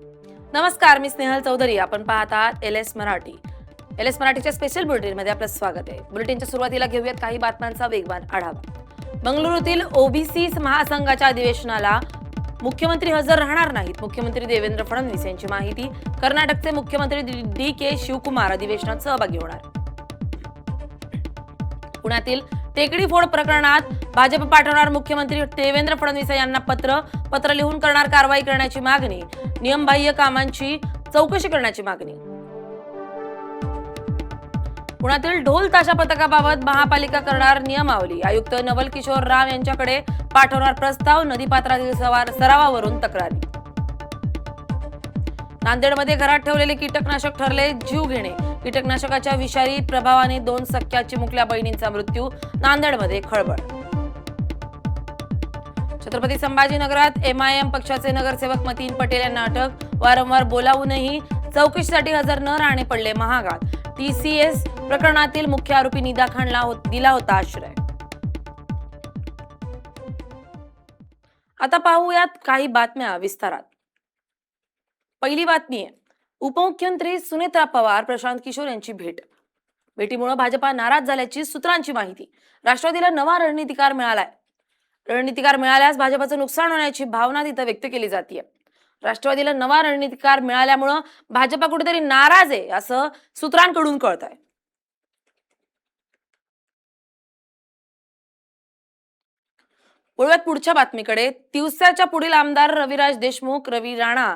नमस्कार, मी स्नेहल चौधरी. आपण पाहत आहात L S Marathi. L S मराठीच्या स्पेशल बुलेटिनमध्ये आपलं स्वागत आहे. बुलेटिनच्या सुरुवातीला घेऊयात काही बातम्यांचा वेगवान आढावा. बंगळुरूतील ओबीसी महासंघाच्या अधिवेशनाला मुख्यमंत्री हजर राहणार नाहीत. मुख्यमंत्री देवेंद्र फडणवीस यांची माहिती. कर्नाटकचे मुख्यमंत्री डी के शिवकुमार अधिवेशनात सहभागी होणार. पुण्यातील टेकडी फोड प्रकरणात भाजप पाठवणार. मुख्यमंत्री देवेंद्र फडणवीस यांना पत्र लिहून करणार कारवाई करण्याची मागणी. नियमबाह्य कामांची चौकशी करण्याची मागणी. पुण्यातील ढोल ताशा पथकाबाबत महापालिका करणार नियमावली. आयुक्त नवल किशोर राव यांच्याकडे पाठवणार प्रस्ताव. नदीपात्रातील सरावावरून तक्रारी. नांदेडमध्ये घरात ठेवलेले कीटकनाशक ठरले जीव घेणे. कीटकनाशकाच्या विषारी प्रभावाने 2 सख्या चिमुकल्या बहिणींचा मृत्यू. नांदेडमध्ये खळबळ. छत्रपती संभाजीनगरात एमआयएम पक्षाचे नगरसेवक मतीन पटेल यांना अटक. वारंवार बोलावूनही चौकशीसाठी हजर न राहणे पडले महागात. टीसीएस प्रकरणातील मुख्य आरोपी निदा खानला दिला होता आश्रय. आता पाहूयात काही बातम्या विस्तारात. पहिली बातमी आहे, उपमुख्यमंत्री सुनेत्रा पवार प्रशांत किशोर यांची भेटीमुळे भाजपा नाराज झाल्याची सूत्रांची माहिती. राष्ट्रवादीला नवा रणनीतिकार मिळालाय. रणनीतिकार मिळाल्यास भाजपचं नुकसान होण्याची भावना तिथं व्यक्त केली जाते. राष्ट्रवादीला नवा रणनीतिकार मिळाल्यामुळे भाजपा कुठेतरी नाराज आहे असं सूत्रांकडून कळत आहे. वळूयात पुढच्या बातमीकडे. तिवसाच्या पुढील आमदार रविराज देशमुख. रवी राणा.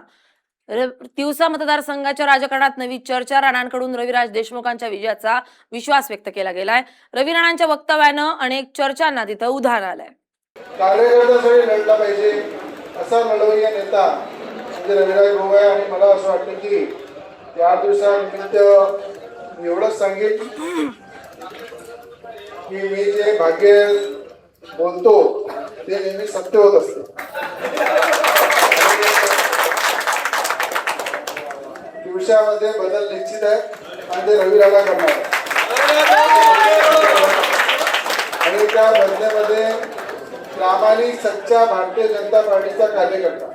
तिवसा मतदारसंघाच्या राजकारणात नवी चर्चा. राणांकडून रविराज देशमुखांच्या विजयाचा विश्वास व्यक्त केला गेलाय. रवी राणांच्या वक्तव्यानं अनेक चर्चांना तिथं उधाण आलंय. कार्यकर्त्यासाठी लढला पाहिजे असा लढवय्या नेता म्हणजे रविराज भाऊ आहे. आणि मला असं वाटतं की या दिवसानिमित्त एवढंच सांगेन की मी जे भाग्य बोलतो ते नेहमी सत्य होत असते. दिवसामध्ये बदल निश्चित आहे आणि ते रविराला करणार आणि त्या बदल्यामध्ये प्रामाणिक सच्चा भारतीय जनता पार्टीचा कार्यकर्ता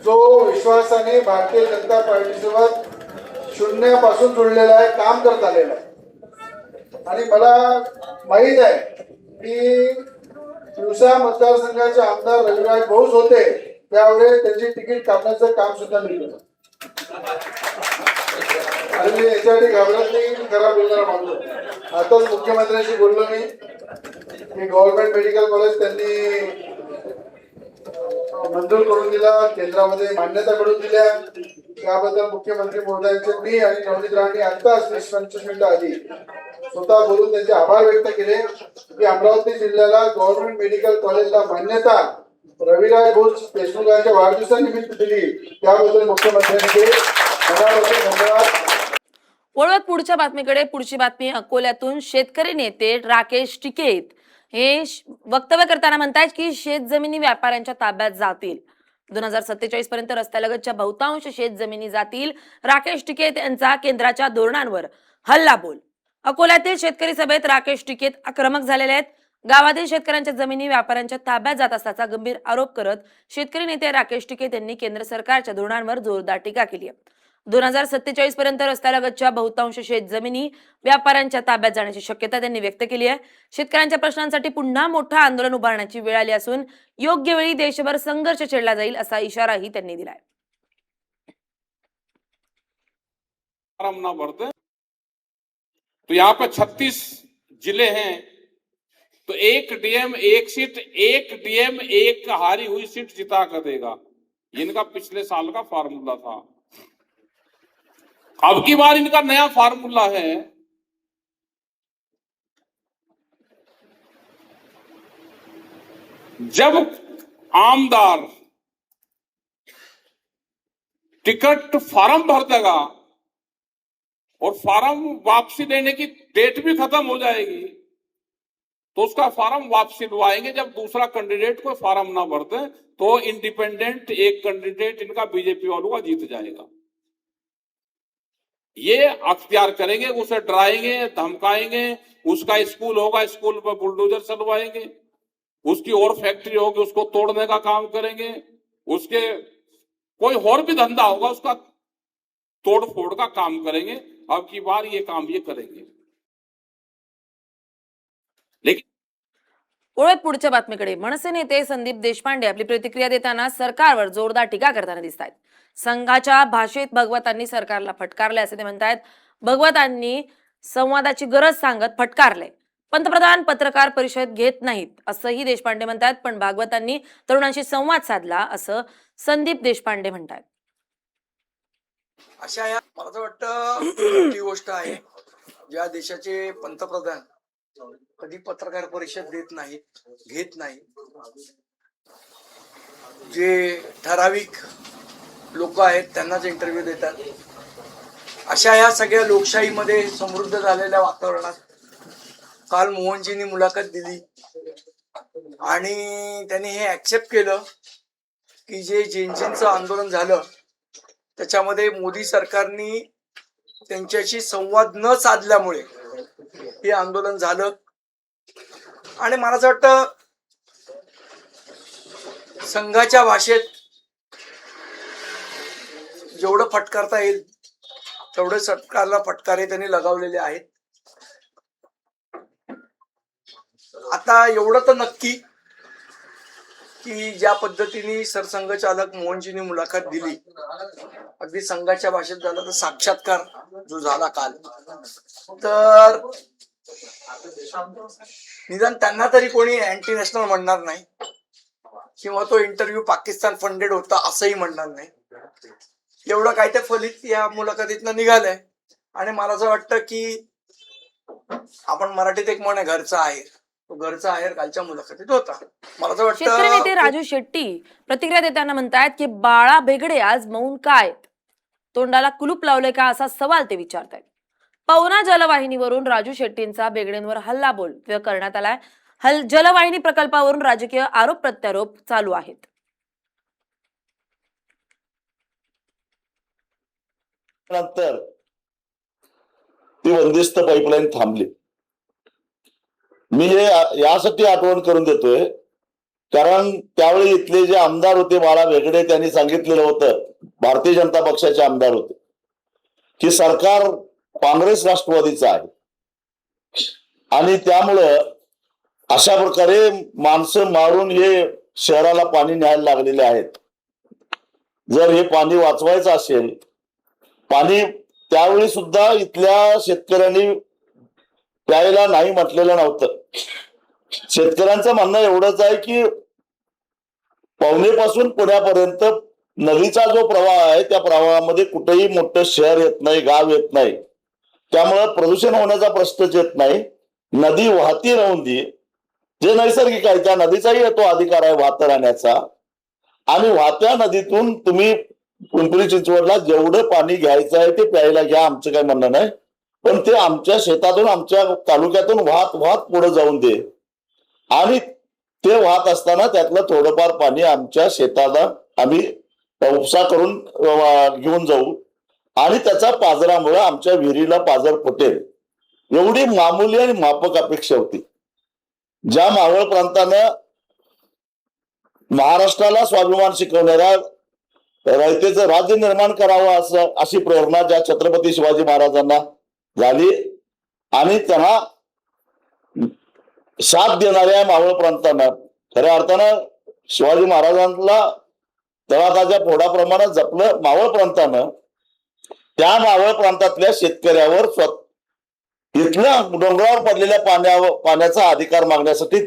जो विश्वासाने भारतीय जनता पार्टीसोबत शून्यापासून जुळलेला आहे, काम करत आलेला आहे. आणि मला माहीत आहे की दिवसा मतदारसंघाचे आमदार रविराज भाऊच होते त्यावेळेस त्यांची तिकीट कापण्याचं काम सुद्धा मी केलं. आणि मी याच्यासाठी घाबरत नाही, खरा बोलणारा मानतो. आताच मुख्यमंत्र्यांशी बोललो मी की गव्हर्नमेंट मेडिकल कॉलेज त्यांनी मंजूर करून दिला, केंद्रामध्ये मान्यता मिळवून दिल्या. त्याबद्दल मुख्यमंत्री महोदयांचे मी आणि नवनीत राणांनी आताच 20-25 मिनिटं आधी स्वतः बोलून त्यांचे आभार व्यक्त केले की अमरावती जिल्ह्याला गव्हर्नमेंट मेडिकल कॉलेजला मान्यता रविराज भाऊ देशमुख यांच्या वाढदिवसानिमित्त दिली. त्याबद्दल मुख्यमंत्र्यांनी धन्यवाद. वळूयात पुढच्या बातमीकडे. पुढची बातमी अकोल्यातून. शेतकरी नेते राकेश टिकेत हे वक्तव्य करताना म्हणतात की शेत जमिनी व्यापाऱ्यांच्या ताब्यात जातील. 2047 पर्यंत रस्त्यालगतच्या बहुतांश शेत जमिनी जातील. राकेश टिकेत यांचा केंद्राच्या धोरणांवर हल्लाबोल. अकोल्यातील शेतकरी सभेत राकेश टिकेत आक्रमक झालेले आहेत. गावातील शेतकऱ्यांच्या जमिनी व्यापाऱ्यांच्या ताब्यात जात असल्याचा गंभीर आरोप करत शेतकरी नेते राकेश टिकेत यांनी केंद्र सरकारच्या धोरणांवर जोरदार टीका केली आहे. 2047 पर्यंत रस्त्यालगतच्या बहुतांश शेत जमिनी व्यापाऱ्यांच्या ताब्यात जाण्याची शक्यता त्यांनी व्यक्त केली आहे. शेतकऱ्यांच्या प्रश्नांसाठी पुन्हा मोठं आंदोलन उभारण्याची वेळ आली असून योग्य वेळी देशभर संघर्ष छेडला जाईल असा इशाराही त्यांनी दिलाय. तो यहाँ पे 36 जिले हैं तो एक डीएम एक सीट, एक डीएम एक हारी हुई सीट जिता कर देगा. इनका पिछले साल का फार्मूला था. अब की बार इनका नया फार्मूला है. जब आमदार टिकट फार्म भर देगा और फार्म वापसी लेने की डेट भी खत्म हो जाएगी तो उसका फार्म वापसी लवाएंगे. जब दूसरा कैंडिडेट को फार्म ना भरते तो इंडिपेंडेंट एक कैंडिडेट इनका बीजेपी वालों का जीत जाएगा. ये अख्तियार करेंगे, उसे डराएंगे, धमकाएंगे. उसका स्कूल होगा, स्कूल पर बुलडोजर चलवाएंगे. उसकी और फैक्ट्री होगी, उसको तोड़ने का काम करेंगे. उसके कोई और भी धंधा होगा उसका तोड़ फोड़ का काम करेंगे, अब की बार ये काम ये करेंगे। लेकिन वळूयात पुढच्या बातमीकडे. मनसे नेते संदीप देशपांडे आपली प्रतिक्रिया देताना सरकारवर जोरदार टीका करताना दिसत आहेत. संघाच्या भाषेत भगवतांनी सरकारला फटकारले असे ते म्हणतायत. भगवतांनी संवादाची गरज सांगत फटकारले. पंतप्रधान पत्रकार परिषद घेत नाहीत असंही देशपांडे म्हणतात. पण भागवतांनी तरुणांशी संवाद साधला असं संदीप देशपांडे म्हणतात. अशा या मला असं वाटतं मोठी गोष्ट आहे. ज्या देशाचे पंतप्रधान कधी पत्रकार परिषद देत नाहीत, घेत नाही, जे ठराविक लोक आहेत त्यांनाच इंटरव्ह्यू देतात, अशा या सगळ्या लोकशाहीमध्ये समृद्ध झालेल्या वातावरणात काल मोहनजींनी मुलाखत दिली आणि त्यांनी हे ऍक्सेप्ट केलं की जे जेनजींचं आंदोलन झालं त्याच्यामध्ये मोदी सरकारने त्यांच्याशी संवाद न साधल्यामुळे हे आंदोलन झालं. आणि मला असं वाटतं संघाच्या भाषेत जेवढं फटकारता येईल तेवढे सरकारला फटकारे त्यांनी लगावलेले आहेत. आता एवढं तर नक्की की ज्या पद्धतीने सरसंघचालक मोहनजींनी मुलाखत दिली, अगदी संघाच्या भाषेत झाला तर साक्षात्कार जो झाला काल, तर निदान त्यांना तरी कोणी अँटी नॅशनल म्हणणार नाही किंवा तो इंटरव्ह्यू पाकिस्तान फंडेड होता असंही म्हणणार नाही. एवढं काय ते फलित या मुलाखतीतनं निघालंय. आणि मला असं वाटतं की आपण मराठीत एक म्हण आहे, घरचा आहेर, तो घरचा आहेर कालच्या मुलाखतीत होता. मला असं शेतकरी नेते वाटतं राजू शेट्टी प्रतिक्रिया देताना म्हणतायत की बाळा बेगडे आज मौन काय, तोंडाला कुलूप लावले का असा सवाल ते विचारतायत. पवना जलवाहिनीवरून राजू शेट्टींचा बेगडेंवर हल्लाबोल करण्यात आलाय. जलवाहिनी प्रकल्पावरून राजकीय आरोप प्रत्यारोप चालू आहेत. नंतर ती बंदिस्त पाईपलाईन थांबली. मी हे यासाठी आठवण करून देतोय कारण त्यावेळी इथले जे आमदार होते बाळा बेगडे, त्यांनी सांगितलेलं होतं, भारतीय जनता पक्षाचे आमदार होते, की सरकार काँग्रेस राष्ट्रवादीचं आहे आणि त्यामुळं अशा प्रकारे माणसं मारून हे शहराला पाणी न्यायला लागलेले आहेत. जर हे पाणी वाचवायचं असेल, पाणी त्यावेळी सुद्धा इथल्या शेतकऱ्यांनी प्यायला नाही म्हटलेलं नव्हतं. शेतकऱ्यांचं म्हणणं एवढंच आहे की पवनेपासून पुण्यापर्यंत नदीचा जो प्रवाह आहे त्या प्रवाहामध्ये कुठेही मोठं शहर येत नाही, गाव येत नाही, त्यामुळं प्रदूषण होण्याचा प्रश्नच येत नाही. नदी वाहती राहून दे, जे नैसर्गिक आहे त्या नदीचाही तो अधिकार आहे वाहत राहण्याचा. आणि वाहत्या नदीतून तुम्ही पिंपरी चिंचवडला जेवढं पाणी घ्यायचं आहे ते प्यायला घ्या, आमचं काही म्हणणं नाही, पण ते आमच्या शेतातून आमच्या तालुक्यातून वाहत वाहत पुढे जाऊन दे. आणि ते वाहत असताना त्यातलं थोडंफार पाणी आमच्या शेताला आम्ही उपसा करून घेऊन जाऊ आणि त्याचा पाजरामुळे आमच्या विहिरीला पाजर फुटेल, एवढी मामूली आणि माफक अपेक्षा होती. ज्या मावळ प्रांतानं महाराष्ट्राला स्वाभिमान शिकवणाऱ्या रयतेचं राज्य निर्माण करावं अशी प्रेरणा ज्या छत्रपती शिवाजी महाराजांना झाली आणि त्यांना साथ देणाऱ्या मावळ प्रांतानं खऱ्या अर्थानं शिवाजी महाराजांना तळागाच्या फोडाप्रमाणे जपलं मावळ प्रांतानं. त्या मावळ प्रांतातल्या शेतकऱ्यावर इथल्या डोंगरावर पडलेल्या पाण्याचा अधिकार मागण्यासाठी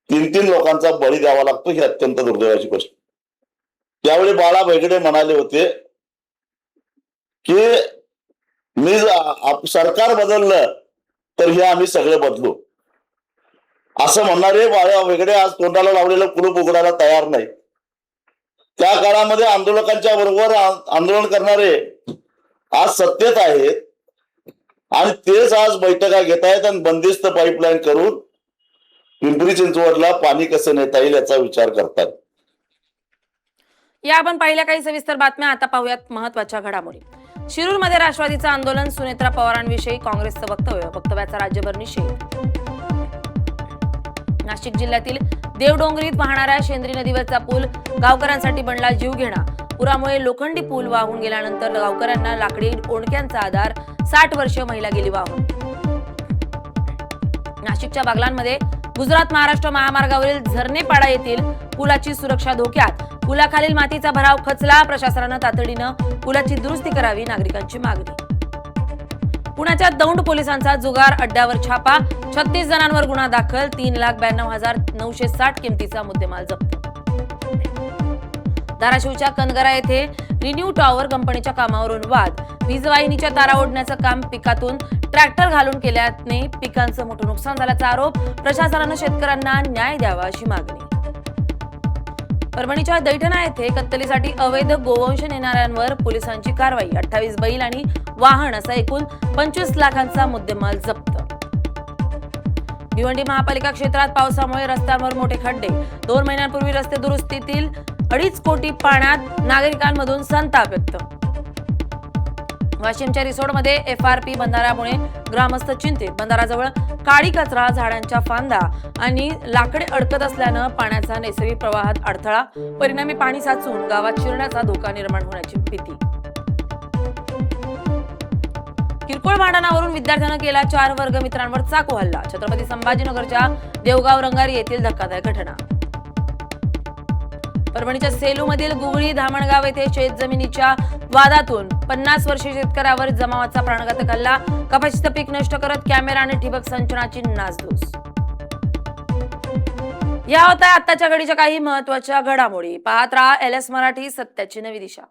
3 लोकांचा बळी द्यावा लागतो, ही अत्यंत दुर्दैवाची गोष्ट. त्यावेळी बाळा बेगडे म्हणाले होते की मी सरकार बदललं तर हे आम्ही सगळे बदलू, असं म्हणणारे बाळा बेगडे आज तोंडाला लावलेलं कुलूप उघडायला तयार नाही. त्या काळामध्ये आंदोलकांच्या बरोबर आंदोलन करणारे आज सत्तेत आहेत आणि तेच आज बैठका घेत आहेत आणि बंदिस्त पाईपलाईन करून पिंपरी चिंचवडला पाणी कसं नेता येईल याचा विचार करतात. या आपण पाहिल्या काही सविस्तर बातम्या. आता पाहूयात महत्वाच्या घडामोडी. शिरूरमध्ये राष्ट्रवादीचं आंदोलन, सुनेत्रा पवारांविषयी काँग्रेसचं वक्तव्याचा राज्यभर निषेध. नाशिक जिल्ह्यातील देवडोंगरीत वाहणाऱ्या शेंद्री नदीवरचा पूल गावकऱ्यांसाठी बनला जीवघेणा. पुरामुळे लोखंडी पूल वाहून गेल्यानंतर गावकऱ्यांना लाकडी ओंडक्यांचा आधार, 60 वर्षीय महिला गेली वाहून. नाशिकच्या बागलांमध्ये गुजरात महाराष्ट्र महामार्गावरील झरणेपाडा येथील पुलाची सुरक्षा धोक्यात. पुलाखालील मातीचा भराव खचला. प्रशासनानं तातडीनं पुलाची दुरुस्ती करावी, नागरिकांची मागणी. पुण्याच्या दौंड पोलिसांचा जुगार अड्ड्यावर छापा. 36 जणांवर गुन्हा दाखल. 3,92,960 किमतीचा मुद्देमाल जप्त. धाराशिवच्या कनगरा येथे रिन्यू टॉवर कंपनीच्या कामावरून वाद. वीज वाहिनीच्या तारा ओढण्याचं काम पिकातून ट्रॅक्टर घालून केल्याने पिकांचं मोठं नुकसान झाल्याचा आरोप. प्रशासनानं शेतकऱ्यांना न्याय द्यावा अशी मागणी. परभणीच्या दैठणा येथे कत्तलीसाठी अवैध गोवंश नेणाऱ्यांवर पोलिसांची कारवाई. 28 बैल आणि वाहन असा एकूण 25 लाखांचा मुद्देमाल जप्त. भिवंडी महापालिका क्षेत्रात पावसामुळे रस्त्यांवर मोठे खड्डे. 2 महिन्यांपूर्वी रस्ते दुरुस्तीतील 2.5 कोटी पाण्यात. नागरिकांमधून संताप व्यक्त. वाशिमच्या रिसोडमध्ये FRP बंधाऱ्यामुळे ग्रामस्थ चिंतित. बंधाराजवळ काळी कचरा, झाडांच्या फांद्या आणि लाकडे अडकत असल्यानं पाण्याचा नैसर्गिक प्रवाहात अडथळा. परिणामी पाणी साचून गावात शिरण्याचा धोका निर्माण होण्याची भीती. किरकोळ भांडणावरून विद्यार्थ्यानं केला 4 वर्गमित्रांवर चाकू हल्ला. छत्रपती संभाजीनगरच्या देवगाव रंगारी येथील धक्कादायक घटना. परभणीच्या सेलूमधील गुगळी धामणगाव येथे शेतजमिनीच्या वादातून 50 वर्षीय शेतकऱ्यावर जमावाचा प्राणघातक हल्ला. कपाशीचं पीक नष्ट करत कॅमेरा आणि ठिबक सिंचनाची नासधूस. या होत्या आताच्या घडीच्या काही महत्त्वाच्या घडामोडी. पाहत राहा LS मराठी, सत्याची नवी दिशा.